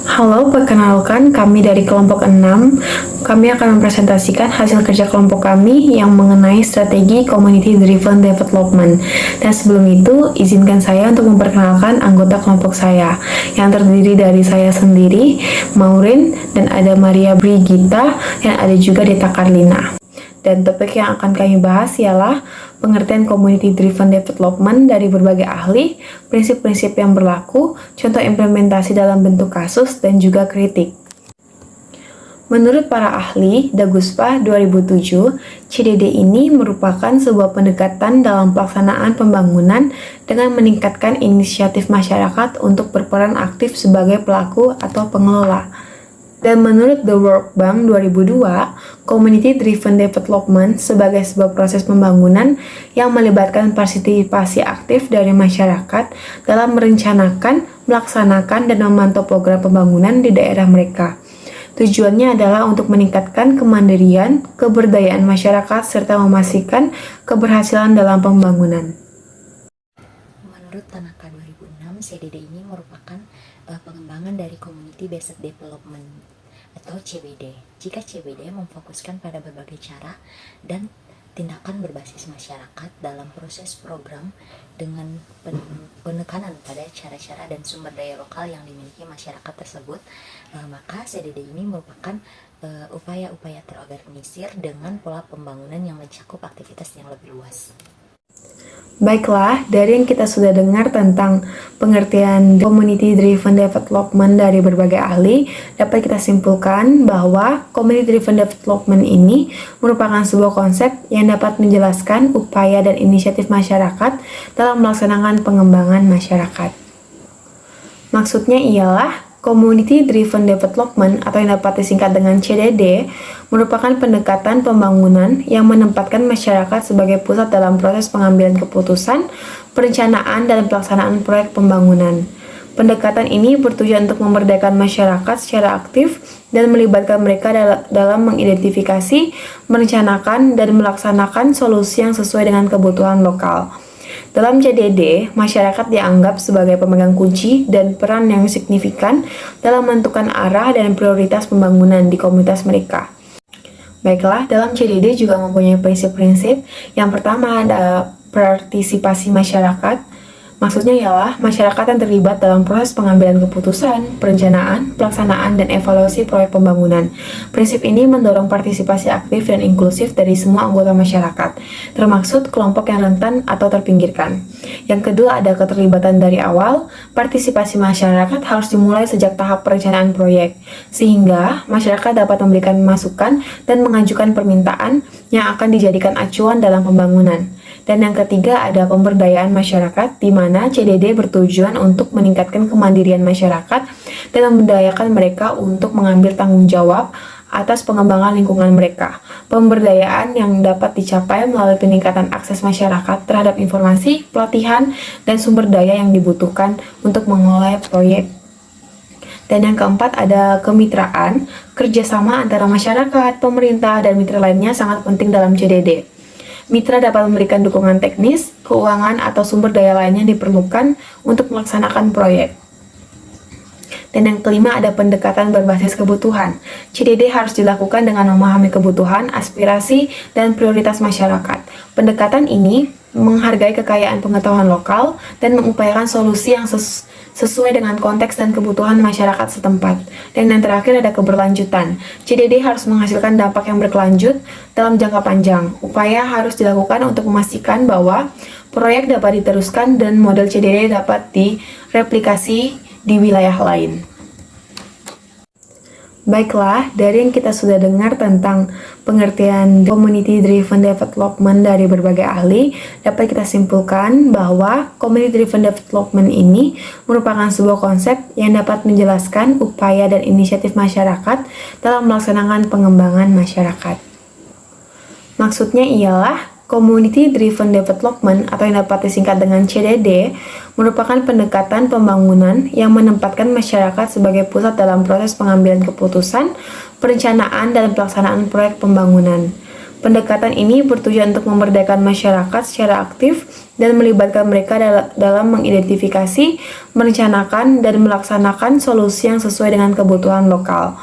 Halo, perkenalkan kami dari kelompok 6. Kami akan mempresentasikan hasil kerja kelompok kami yang mengenai strategi Community Driven Development. Dan sebelum itu, izinkan saya untuk memperkenalkan anggota kelompok saya, yang terdiri dari saya sendiri, Maureen, dan ada Maria Brigita, dan ada juga Deta Carlina. Dan topik yang akan kami bahas ialah pengertian Community Driven Development dari berbagai ahli, prinsip-prinsip yang berlaku, contoh implementasi dalam bentuk kasus, dan juga kritik. Menurut para ahli, Daguspa 2007, CDD ini merupakan sebuah pendekatan dalam pelaksanaan pembangunan dengan meningkatkan inisiatif masyarakat untuk berperan aktif sebagai pelaku atau pengelola. Dan menurut The World Bank 2002, Community Driven Development sebagai sebuah proses pembangunan yang melibatkan partisipasi aktif dari masyarakat dalam merencanakan, melaksanakan, dan memantau program pembangunan di daerah mereka. Tujuannya adalah untuk meningkatkan kemandirian, keberdayaan masyarakat, serta memastikan keberhasilan dalam pembangunan. Menurut Tanaka 2006, CDD ini merupakan pengembangan dari Community Based Development atau CBD. Jika CBD memfokuskan pada berbagai cara dan tindakan berbasis masyarakat dalam proses program dengan penekanan pada cara-cara dan sumber daya lokal yang dimiliki masyarakat tersebut, maka CDD ini merupakan upaya-upaya terorganisir dengan pola pembangunan yang mencakup aktivitas yang lebih luas. Baiklah, dari yang kita sudah dengar tentang pengertian Community Driven Development dari berbagai ahli, dapat kita simpulkan bahwa Community Driven Development ini merupakan sebuah konsep yang dapat menjelaskan upaya dan inisiatif masyarakat dalam melaksanakan pengembangan masyarakat. Maksudnya ialah Community Driven Development atau yang dapat disingkat dengan CDD merupakan pendekatan pembangunan yang menempatkan masyarakat sebagai pusat dalam proses pengambilan keputusan, perencanaan, dan pelaksanaan proyek pembangunan. Pendekatan ini bertujuan untuk memberdayakan masyarakat secara aktif dan melibatkan mereka dalam mengidentifikasi, merencanakan, dan melaksanakan solusi yang sesuai dengan kebutuhan lokal. Dalam CDD, masyarakat dianggap sebagai pemegang kunci dan peran yang signifikan dalam menentukan arah dan prioritas pembangunan di komunitas mereka. Baiklah, dalam CDD juga mempunyai prinsip-prinsip. Yang pertama ada partisipasi masyarakat. Maksudnya ialah masyarakat yang terlibat dalam proses pengambilan keputusan, perencanaan, pelaksanaan, dan evaluasi proyek pembangunan. Prinsip ini mendorong partisipasi aktif dan inklusif dari semua anggota masyarakat, termasuk kelompok yang rentan atau terpinggirkan. Yang kedua ada keterlibatan dari awal. Partisipasi masyarakat harus dimulai sejak tahap perencanaan proyek, sehingga masyarakat dapat memberikan masukan dan mengajukan permintaan yang akan dijadikan acuan dalam pembangunan. Dan yang ketiga ada pemberdayaan masyarakat, di mana CDD bertujuan untuk meningkatkan kemandirian masyarakat dan memberdayakan mereka untuk mengambil tanggung jawab atas pengembangan lingkungan mereka. Pemberdayaan yang dapat dicapai melalui peningkatan akses masyarakat terhadap informasi, pelatihan, dan sumber daya yang dibutuhkan untuk mengelola proyek. Dan yang keempat ada kemitraan, kerjasama antara masyarakat, pemerintah, dan mitra lainnya sangat penting dalam CDD. Mitra dapat memberikan dukungan teknis, keuangan, atau sumber daya lain yang diperlukan untuk melaksanakan proyek. Dan yang kelima ada pendekatan berbasis kebutuhan. CDD harus dilakukan dengan memahami kebutuhan, aspirasi, dan prioritas masyarakat. Pendekatan ini menghargai kekayaan pengetahuan lokal dan mengupayakan solusi yang sesuai dengan konteks dan kebutuhan masyarakat setempat. Dan yang terakhir ada keberlanjutan. CDD harus menghasilkan dampak yang berkelanjut dalam jangka panjang. Upaya harus dilakukan untuk memastikan bahwa proyek dapat diteruskan dan model CDD dapat direplikasi di wilayah lain. Baiklah, dari yang kita sudah dengar tentang pengertian Community Driven Development dari berbagai ahli, dapat kita simpulkan bahwa Community Driven Development ini merupakan sebuah konsep yang dapat menjelaskan upaya dan inisiatif masyarakat dalam melaksanakan pengembangan masyarakat. Maksudnya ialah Community Driven Development atau yang dapat disingkat dengan CDD merupakan pendekatan pembangunan yang menempatkan masyarakat sebagai pusat dalam proses pengambilan keputusan, perencanaan, dan pelaksanaan proyek pembangunan. Pendekatan ini bertujuan untuk memberdayakan masyarakat secara aktif dan melibatkan mereka dalam mengidentifikasi, merencanakan, dan melaksanakan solusi yang sesuai dengan kebutuhan lokal.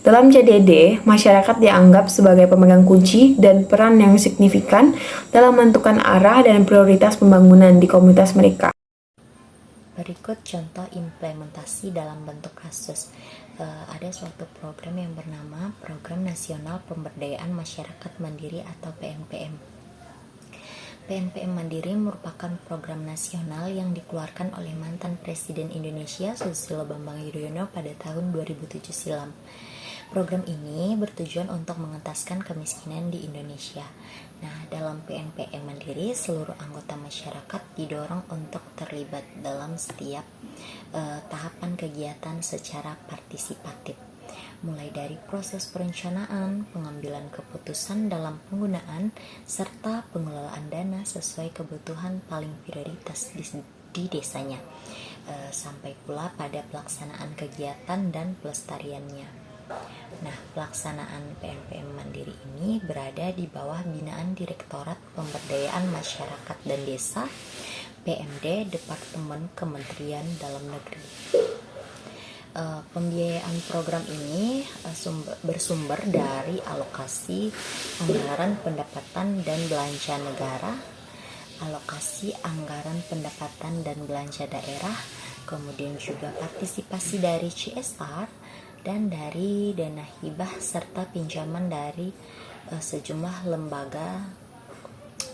Dalam CDD, masyarakat dianggap sebagai pemegang kunci dan peran yang signifikan dalam menentukan arah dan prioritas pembangunan di komunitas mereka. Berikut contoh implementasi dalam bentuk kasus. Ada suatu program yang bernama Program Nasional Pemberdayaan Masyarakat Mandiri atau PNPM. PNPM Mandiri merupakan program nasional yang dikeluarkan oleh mantan Presiden Indonesia Susilo Bambang Yudhoyono pada tahun 2007 silam. Program ini bertujuan untuk mengentaskan kemiskinan di Indonesia. Nah, dalam PNPM Mandiri, seluruh anggota masyarakat didorong untuk terlibat dalam setiap tahapan kegiatan secara partisipatif, mulai dari proses perencanaan, pengambilan keputusan dalam penggunaan, serta pengelolaan dana sesuai kebutuhan paling prioritas di desanya, sampai pula pada pelaksanaan kegiatan dan pelestariannya. Nah, pelaksanaan PNPM Mandiri ini berada di bawah binaan Direktorat Pemberdayaan Masyarakat dan Desa, PMD, Departemen Kementerian Dalam Negeri. Pembiayaan program ini bersumber dari alokasi anggaran pendapatan dan belanja negara, alokasi anggaran pendapatan dan belanja daerah, kemudian juga partisipasi dari CSR, dan dari dana hibah serta pinjaman dari sejumlah lembaga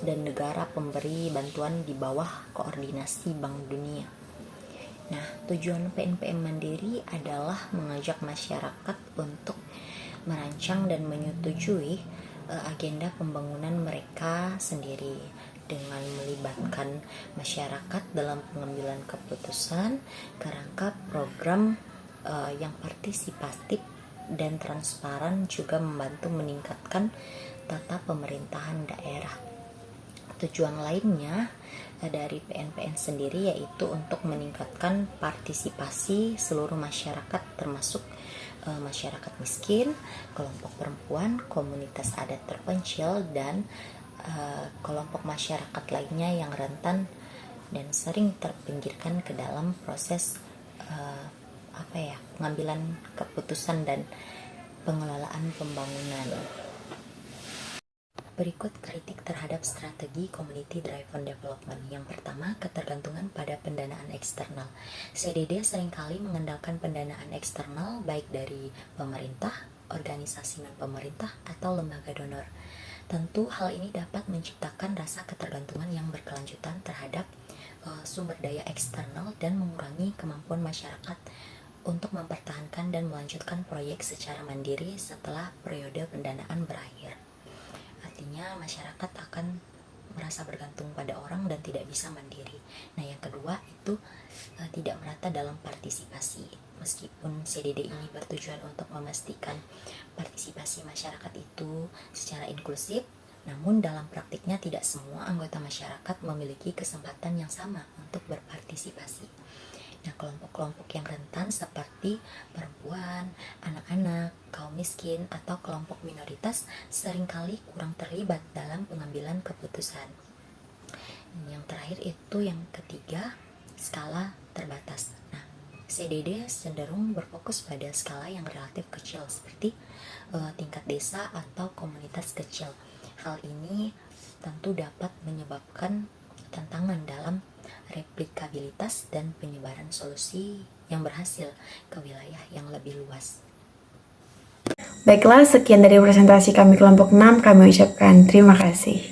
dan negara pemberi bantuan di bawah koordinasi Bank Dunia. Nah, tujuan PNPM Mandiri adalah mengajak masyarakat untuk merancang dan menyetujui agenda pembangunan mereka sendiri dengan melibatkan masyarakat dalam pengambilan keputusan kerangka program yang partisipatif dan transparan, juga membantu meningkatkan tata pemerintahan daerah. Tujuan lainnya dari PNPM sendiri yaitu untuk meningkatkan partisipasi seluruh masyarakat, termasuk masyarakat miskin, kelompok perempuan, komunitas adat terpencil, dan kelompok masyarakat lainnya yang rentan dan sering terpinggirkan ke dalam proses pengambilan keputusan dan pengelolaan pembangunan. Berikut kritik terhadap strategi Community Driven Development. Yang pertama, ketergantungan pada pendanaan eksternal. CDD seringkali mengandalkan pendanaan eksternal baik dari pemerintah, organisasi non-pemerintah, atau lembaga donor. Tentu hal ini dapat menciptakan rasa ketergantungan yang berkelanjutan terhadap sumber daya eksternal dan mengurangi kemampuan masyarakat untuk mempertahankan dan melanjutkan proyek secara mandiri setelah periode pendanaan berakhir. Artinya masyarakat akan merasa bergantung pada orang dan tidak bisa mandiri. Nah, yang kedua itu tidak merata dalam partisipasi. Meskipun CDD ini bertujuan untuk memastikan partisipasi masyarakat itu secara inklusif, namun dalam praktiknya tidak semua anggota masyarakat memiliki kesempatan yang sama untuk berpartisipasi. Nah, kelompok-kelompok yang rentan seperti perempuan, anak-anak, kaum miskin, atau kelompok minoritas seringkali kurang terlibat dalam pengambilan keputusan. Yang terakhir itu yang ketiga, skala terbatas. Nah, CDD cenderung berfokus pada skala yang relatif kecil seperti tingkat desa atau komunitas kecil. Hal ini tentu dapat menyebabkan tantangan dalam replikabilitas dan penyebaran solusi yang berhasil ke wilayah yang lebih luas. Baiklah, sekian dari presentasi kami kelompok 6, kami ucapkan terima kasih.